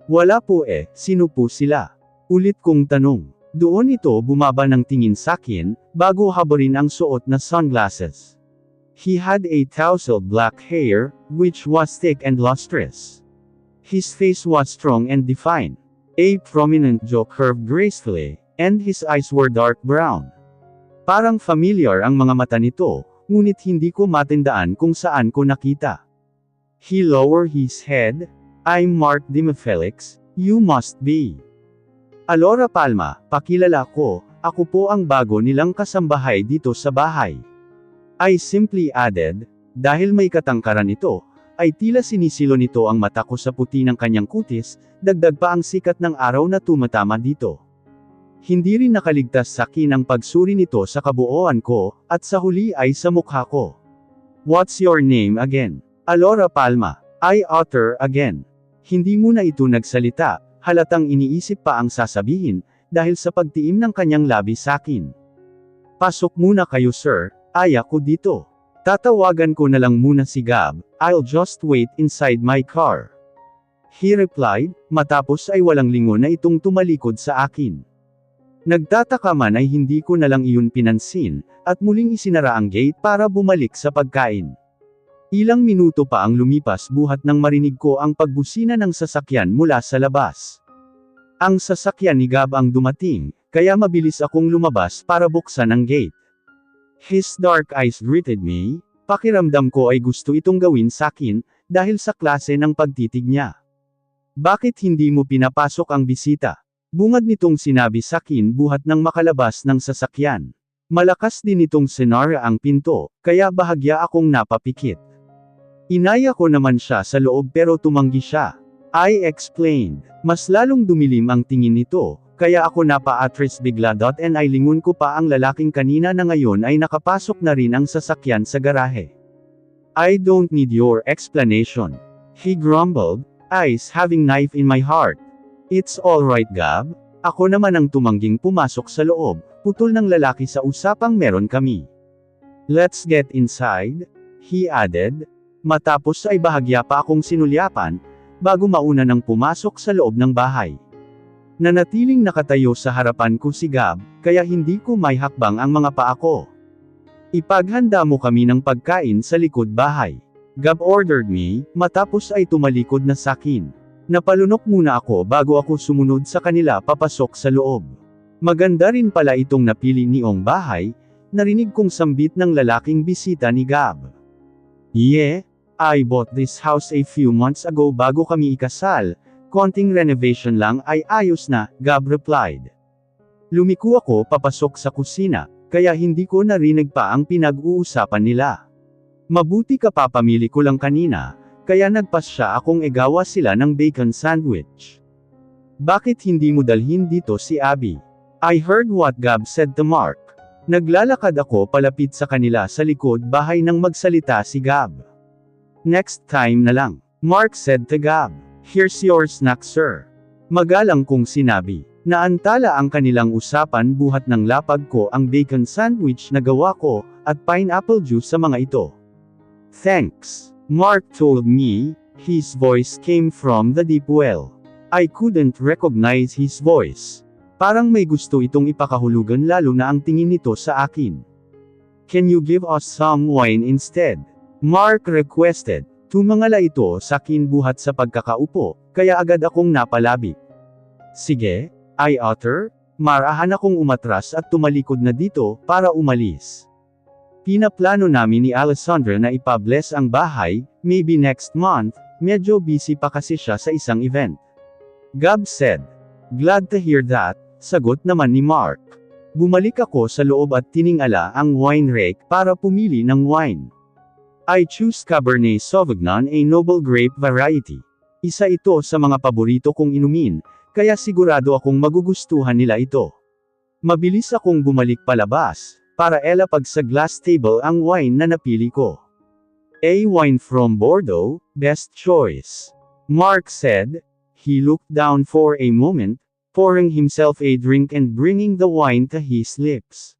Wala po sino po sila? Ulit kong tanong. Doon ito bumaba ng tingin sakin, bago habarin ang suot na sunglasses. He had a tousled black hair, which was thick and lustrous. His face was strong and defined. A prominent jaw curved gracefully, and his eyes were dark brown. Parang familiar ang mga mata nito, ngunit hindi ko matandaan kung saan ko nakita. He lowered his head. I'm Mark Dimifelix, you must be. Alora Palma, pakilala ko, ako po ang bago nilang kasambahay dito sa bahay. I simply added, dahil may katangkaran ito, ay tila sinisilo nito ang mata ko sa puti ng kanyang kutis, dagdag pa ang sikat ng araw na tumatama dito. Hindi rin nakaligtas sa akin ang pagsuri nito sa kabuoan ko, at sa huli ay sa mukha ko. What's your name again? Alora Palma. I utter again. Hindi muna ito nagsalita, halatang iniisip pa ang sasabihin, dahil sa pagtiim ng kanyang labi sa akin. Pasok muna kayo sir, aya ko dito. Tatawagan ko na lang muna si Gab, I'll just wait inside my car. He replied, matapos ay walang lingon na itong tumalikod sa akin. Nagtataka man ay hindi ko na lang iyon pinansin, at muling isinara ang gate para bumalik sa pagkain. Ilang minuto pa ang lumipas buhat nang marinig ko ang pagbusina ng sasakyan mula sa labas. Ang sasakyan ni Gab ang dumating, kaya mabilis akong lumabas para buksan ang gate. His dark eyes greeted me, pakiramdam ko ay gusto itong gawin sa akin, dahil sa klase ng pagtitig niya. Bakit hindi mo pinapasok ang bisita? Bungad nitong sinabi sa akin buhat nang makalabas ng sasakyan. Malakas din itong senarya ang pinto, kaya bahagya akong napapikit. Inaya ko naman siya sa loob pero tumanggi siya. I explained. Mas lalong dumilim ang tingin nito, kaya ako napa-atras bigla. And lingon ko pa ang lalaking kanina na ngayon ay nakapasok na rin ang sasakyan sa garahe. I don't need your explanation. He grumbled, eyes having knife in my heart. It's alright Gab. Ako naman ang tumangging pumasok sa loob, putol ng lalaki sa usapang meron kami. Let's get inside, he added. Matapos ay bahagya pa akong sinulyapan, bago mauna nang pumasok sa loob ng bahay. Nanatiling nakatayo sa harapan ko si Gab, kaya hindi ko may hakbang ang mga paa ko. Ipaghanda mo kami ng pagkain sa likod bahay. Gab ordered me, matapos ay tumalikod na sakin. Napalunok muna ako bago ako sumunod sa kanila papasok sa loob. Maganda rin pala itong napili niong bahay, narinig kong sambit ng lalaking bisita ni Gab. Yeah, I bought this house a few months ago bago kami ikasal. Konting renovation lang ay ayos na, Gab replied. Lumiko ako papasok sa kusina, kaya hindi ko narinig pa ang pinag-uusapan nila. Mabuti ka papamili ko lang kanina, kaya nagpasya akong igawa sila ng bacon sandwich. Bakit hindi mo dalhin dito si Abby? I heard what Gab said to Mark. Naglalakad ako palapit sa kanila sa likod bahay nang magsalita si Gab. Next time na lang, Mark said to Gab. Here's your snack sir. Magalang kong sinabi. Naantala ang kanilang usapan buhat ng lapag ko ang bacon sandwich na gawa ko, at pineapple juice sa mga ito. Thanks, Mark told me. His voice came from the deep well. I couldn't recognize his voice. Parang may gusto itong ipakahulugan lalo na ang tingin nito sa akin. Can you give us some wine instead? Mark requested. Tumangala ito sa akin buhat sa pagkakaupo, kaya agad akong napalabik. Sige, I utter. Marahan akong umatras at tumalikod na dito, para umalis. Pinaplano namin ni Alessandra na ipabless ang bahay, maybe next month, medyo busy pa kasi siya sa isang event. Gab said. Glad to hear that, sagot naman ni Mark. Bumalik ako sa loob at tiningala ang wine rake para pumili ng wine. I choose Cabernet Sauvignon, a noble grape variety. Isa ito sa mga paborito kong inumin, kaya sigurado akong magugustuhan nila ito. Mabilis akong bumalik palabas, para elapag sa glass table ang wine na napili ko. A wine from Bordeaux, best choice. Mark said. He looked down for a moment, pouring himself a drink and bringing the wine to his lips.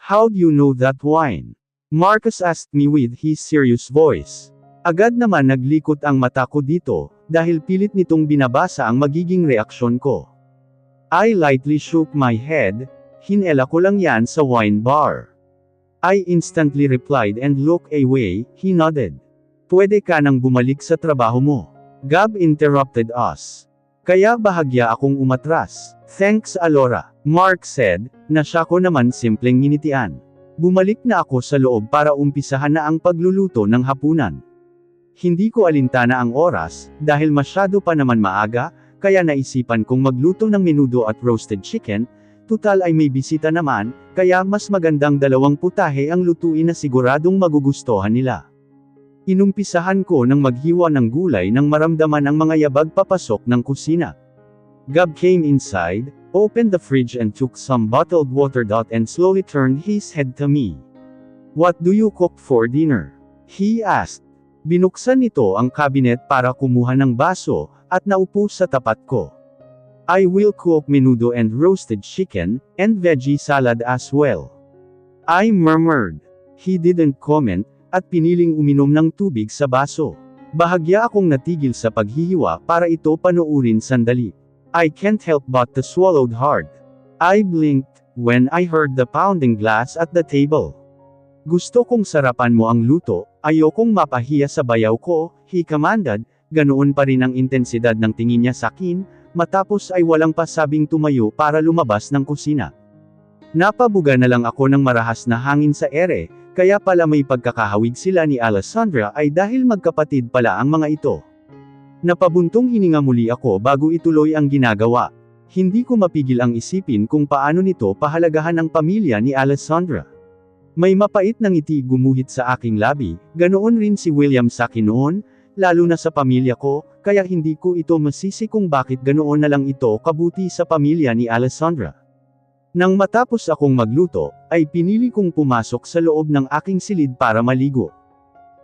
How do you know that wine? Marcus asked me with his serious voice. Agad naman naglikot ang mata ko dito, dahil pilit nitong binabasa ang magiging reaksyon ko. I lightly shook my head, hinela ko lang yan sa wine bar. I instantly replied and looked away, he nodded. Pwede ka nang bumalik sa trabaho mo. Gab interrupted us. Kaya bahagya akong umatras. Thanks Alora, Mark said, na siya ko naman simpleng nginitian. Bumalik na ako sa loob para umpisahan na ang pagluluto ng hapunan. Hindi ko alintana ang oras, dahil masyado pa naman maaga, kaya naisipan kong magluto ng menudo at roasted chicken, tutal ay may bisita naman, kaya mas magandang dalawang putahe ang lutuin na siguradong magugustuhan nila. Inumpisahan ko ng maghiwa ng gulay nang maramdaman ang mga yabag papasok ng kusina. Gab came inside, opened the fridge and took some bottled water. And slowly turned his head to me. "What do you cook for dinner?" he asked. Binuksan nito ang cabinet para kumuha ng baso, at naupo sa tapat ko. "I will cook menudo and roasted chicken, and veggie salad as well," I murmured. He didn't comment, at piniling uminom ng tubig sa baso. Bahagya akong natigil sa paghihiwa para ito panoorin sandali. I can't help but to swallowed hard. I blinked when I heard the pounding glass at the table. "Gusto kong sarapan mo ang luto, ayokong mapahiya sa bayaw ko," he commanded. Ganoon pa rin ang intensidad ng tingin niya sa akin, matapos ay walang pasabing tumayo para lumabas ng kusina. Napabuga na lang ako ng marahas na hangin sa ere, kaya pala may pagkakahawig sila ni Alessandra ay dahil magkapatid pala ang mga ito. Napabuntong hininga muli ako bago ituloy ang ginagawa. Hindi ko mapigil ang isipin kung paano nito pahalagahan ang pamilya ni Alessandra. May mapait na ngiti gumuhit sa aking labi, ganoon rin si William sa akin noon, lalo na sa pamilya ko, kaya hindi ko ito masisi kung bakit ganoon na lang ito kabuti sa pamilya ni Alessandra. Nang matapos akong magluto, ay pinili kong pumasok sa loob ng aking silid para maligo.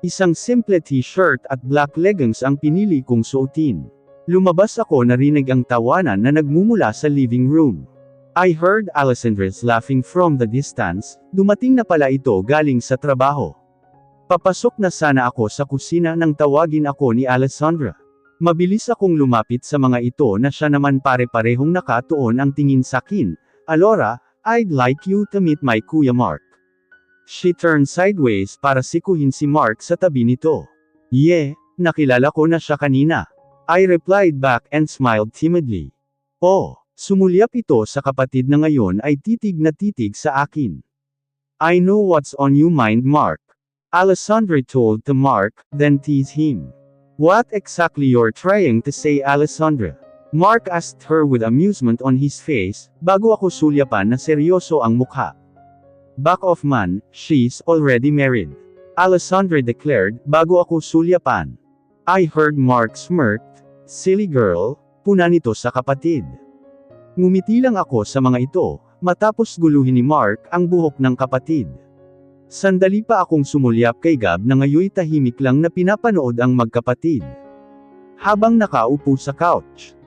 Isang simple t-shirt at black leggings ang pinili kong suotin. Lumabas ako narinig ang tawanan na nagmumula sa living room. I heard Alessandra's laughing from the distance, dumating na pala ito galing sa trabaho. Papasok na sana ako sa kusina nang tawagin ako ni Alessandra. Mabilis akong lumapit sa mga ito na siya naman pare-parehong nakatuon ang tingin sa akin. "Alora, I'd like you to meet my Kuya Mark." She turned sideways para sikuhin si Mark sa tabi nito. "Yeah, nakilala ko na siya kanina," I replied back and smiled timidly. "Oh," sumulyap ito sa kapatid na ngayon ay titig na titig sa akin. "I know what's on your mind, Mark," Alessandra told to Mark, then teased him. "What exactly you're trying to say, Alessandra?" Mark asked her with amusement on his face, bago ako sulyapan na seryoso ang mukha. "Back off man, she's already married," Alessandra declared, bago ako sulyapan. I heard Mark smirked. "Silly girl," puna nito sa kapatid. Ngumiti lang ako sa mga ito, matapos guluhin ni Mark ang buhok ng kapatid. Sandali pa akong sumulyap kay Gab na ngayoy tahimik lang na pinapanood ang magkapatid. Habang nakaupo sa couch.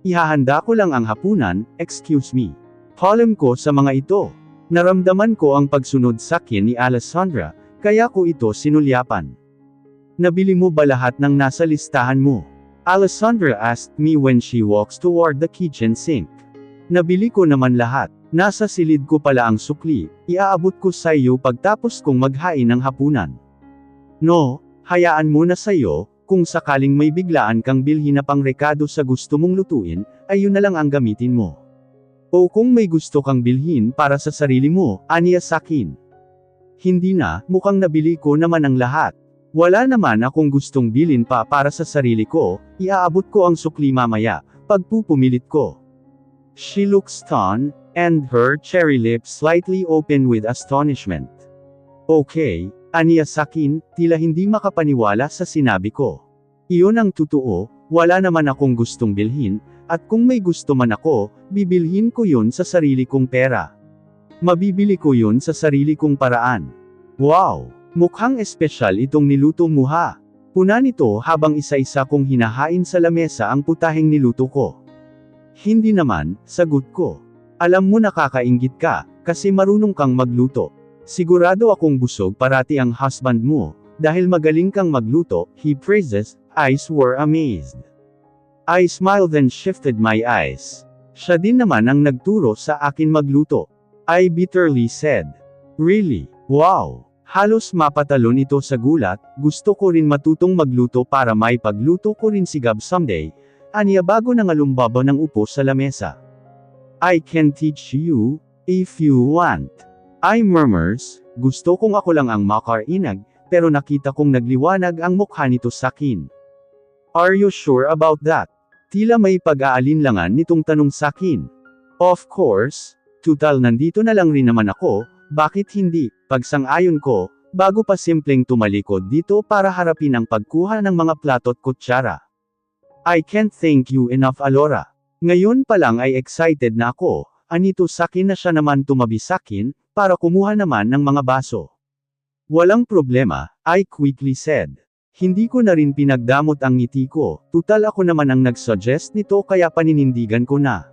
Ihahanda ko lang ang hapunan, excuse me. Palem ko sa mga ito. Naramdaman ko ang pagsunod sa akin ni Alessandra, kaya ko ito sinulyapan. "Nabili mo ba lahat ng nasa listahan mo?" Alessandra asked me when she walks toward the kitchen sink. "Nabili ko naman lahat. Nasa silid ko pala ang sukli, iaabot ko sa iyo pagtapos kong maghain ng hapunan." "No, hayaan mo na sa iyo. Kung sakaling may biglaan kang bilhin na pangrekado sa gusto mong lutuin, ay yun na lang ang gamitin mo. O kung may gusto kang bilhin para sa sarili mo, aniya sakin." "Hindi na, mukhang nabili ko naman ang lahat. Wala naman akong gustong bilhin pa para sa sarili ko, iaabot ko ang sukli mamaya, pagpupumilit ko." She looked stunned, and her cherry lips slightly opened with astonishment. "Okay, aniya sakin, tila hindi makapaniwala sa sinabi ko. Iyon ang totoo, wala naman akong gustong bilhin, at kung may gusto man ako, bibilhin ko yun sa sarili kong pera. Mabibili ko yun sa sarili kong paraan." "Wow, mukhang espesyal itong niluto mo ha." Puna nito habang isa-isa kong hinahain sa lamesa ang putaheng niluto ko. "Hindi naman," sagot ko. "Alam mo nakakainggit ka, kasi marunong kang magluto. Sigurado akong busog parati ang husband mo, dahil magaling kang magluto," he praises. Eyes were amazed. I smiled then shifted my eyes. Siya din naman ang nagturo sa akin magluto. I bitterly said. "Really? Wow! Halos mapatalon ito sa gulat, gusto ko rin matutong magluto para may pagluto ko rin si Gab someday," aniya bago nangalumbaba ng upo sa lamesa. "I can teach you, if you want," I murmurs. Gusto kong ako lang ang makainag, pero nakita kong nagliwanag ang mukha nito sa akin. "Are you sure about that?" Tila may pag-aalinlangan nitong tanong sa akin. "Of course, tutal nandito na lang rin naman ako, bakit hindi?" Pagsang-ayon ko, bago pa simpleng tumalikod dito para harapin ang pagkuha ng mga plato't kutsara. I can't thank you enough, Alora. Ngayon pa lang ay excited na ako, anito sakin na siya naman tumabi sakin, para kumuha naman ng mga baso. Walang problema, I quickly said. Hindi ko na rin pinagdamot ang ngiti ko, tutal ako naman ang nag-suggest nito kaya paninindigan ko na.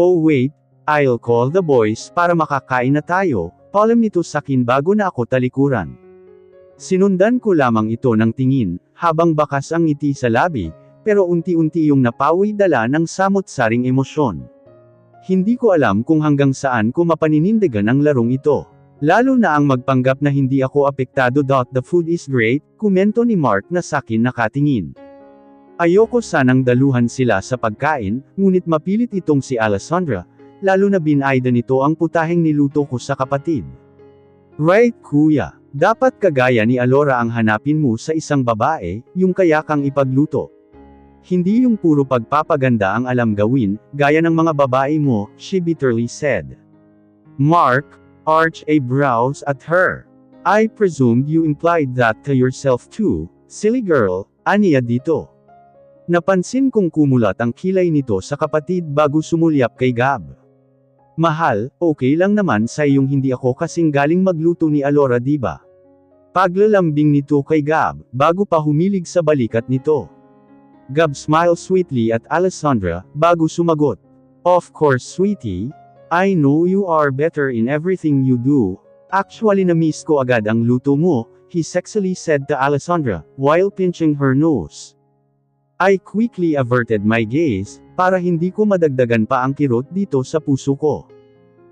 Oh wait, I'll call the boys para makakain na tayo, palam nito sakin bago na ako talikuran. Sinundan ko lamang ito ng tingin, habang bakas ang ngiti sa labi, pero unti-unti yung napawi dala ng samot-saring emosyon. Hindi ko alam kung hanggang saan ko mapaninindigan ang larong ito. Lalo na ang magpanggap na hindi ako apektado. The food is great, komento ni Mark na sakin nakatingin. Ayoko sanang daluhan sila sa pagkain, ngunit mapilit itong si Alessandra, lalo na binayda nito ang putaheng niluto ko sa kapatid. Right kuya, dapat kagaya ni Alora ang hanapin mo sa isang babae, yung kaya kang ipagluto. Hindi yung puro pagpapaganda ang alam gawin, gaya ng mga babae mo, she bitterly said. Mark arched a brows at her. I presumed you implied that to yourself too, silly girl, aniya dito. Napansin kong kumulat ang kilay nito sa kapatid bago sumulyap kay Gab. Mahal, okay lang naman sa iyong hindi ako kasing galing magluto ni Alora diba? Paglalambing nito kay Gab, bago pa humilig sa balikat nito. Gab smiled sweetly at Alessandra, bago sumagot. Of course sweetie, I know you are better in everything you do. Actually na-miss ko agad ang luto mo, he sexily said to Alessandra, while pinching her nose. I quickly averted my gaze, para hindi ko madagdagan pa ang kirot dito sa puso ko.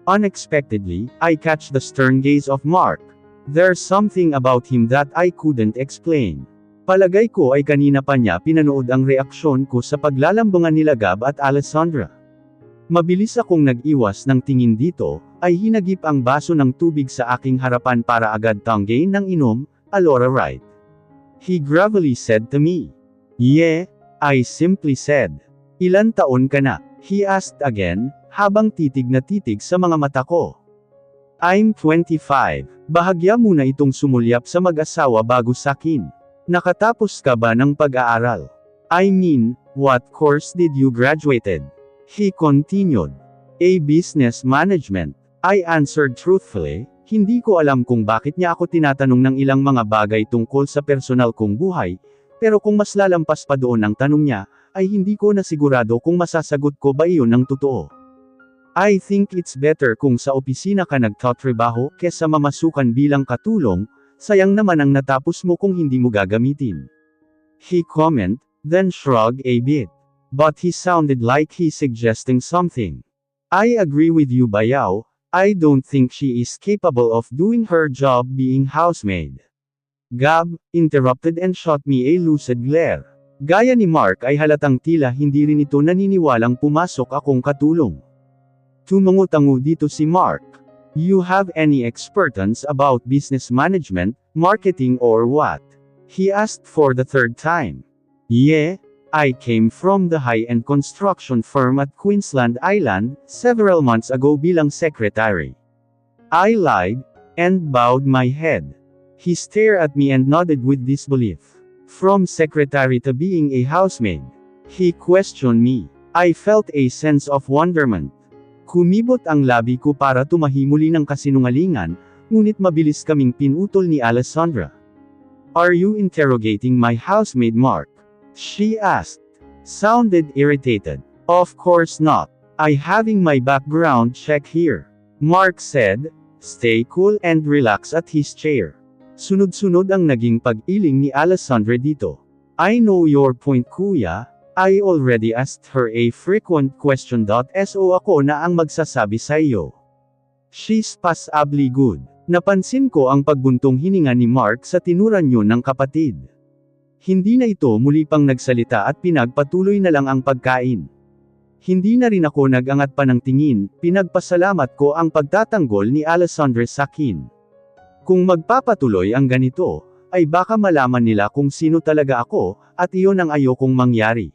Unexpectedly, I catch the stern gaze of Mark. There's something about him that I couldn't explain. Palagay ko ay kanina pa niya pinanood ang reaksyon ko sa paglalambungan nila Gab at Alessandra. Mabilis akong nag-iwas ng tingin dito, ay hinagip ang baso ng tubig sa aking harapan para agad tanggain ng inom, Alora right? He gravely said to me. Yeah, I simply said. Ilan taon ka na? He asked again, habang titig na titig sa mga mata ko. I'm 25, bahagya muna itong sumulyap sa mag-asawa bago sakin. Nakatapos ka ba ng pag-aaral? I mean, what course did you graduated? He continued. A business management. I answered truthfully, hindi ko alam kung bakit niya ako tinatanong ng ilang mga bagay tungkol sa personal kong buhay, pero kung mas lalampas pa doon ang tanong niya, ay hindi ko na sigurado kung masasagot ko ba iyon ng totoo. I think it's better kung sa opisina ka nagtatrabaho kesa mamasukan bilang katulong, sayang naman ang natapos mo kung hindi mo gagamitin. He comment, then shrug a bit. But he sounded like he's suggesting something. I agree with you Bayaw, I don't think she is capable of doing her job being housemaid. Gab interrupted and shot me a lucid glare. Gaya ni Mark ay halatang tila hindi rin ito naniniwalang pumasok akong katulong. Tumungo-tango dito si Mark. You have any expertise about business management, marketing or what? He asked for the third time. Yeah. I came from the high-end construction firm at Queensland Island, several months ago bilang secretary. I lied, and bowed my head. He stared at me and nodded with disbelief. From secretary to being a housemaid. He questioned me. I felt a sense of wonderment. Kumibot ang labi ko para tumahimuli ng kasinungalingan, ngunit mabilis kaming pinutol ni Alessandra. Are you interrogating my housemaid Mark? She asked. Sounded irritated. Of course not. I having my background check here. Mark said, stay cool and relax at his chair. Sunod-sunod ang naging pag-iling ni Alessandra dito. I know your point kuya, I already asked her a frequent question. So ako na ang magsasabi sa iyo. She's passably good. Napansin ko ang pagbuntong hininga ni Mark sa tinuran niyo ng kapatid. Hindi na ito muli pang nagsalita at pinagpatuloy na lang ang pagkain. Hindi na rin ako nag-angat pa ng tingin, pinagpasalamat ko ang pagtatanggol ni Alessandra sa akin. Kung magpapatuloy ang ganito, ay baka malaman nila kung sino talaga ako, at iyon ang ayokong mangyari.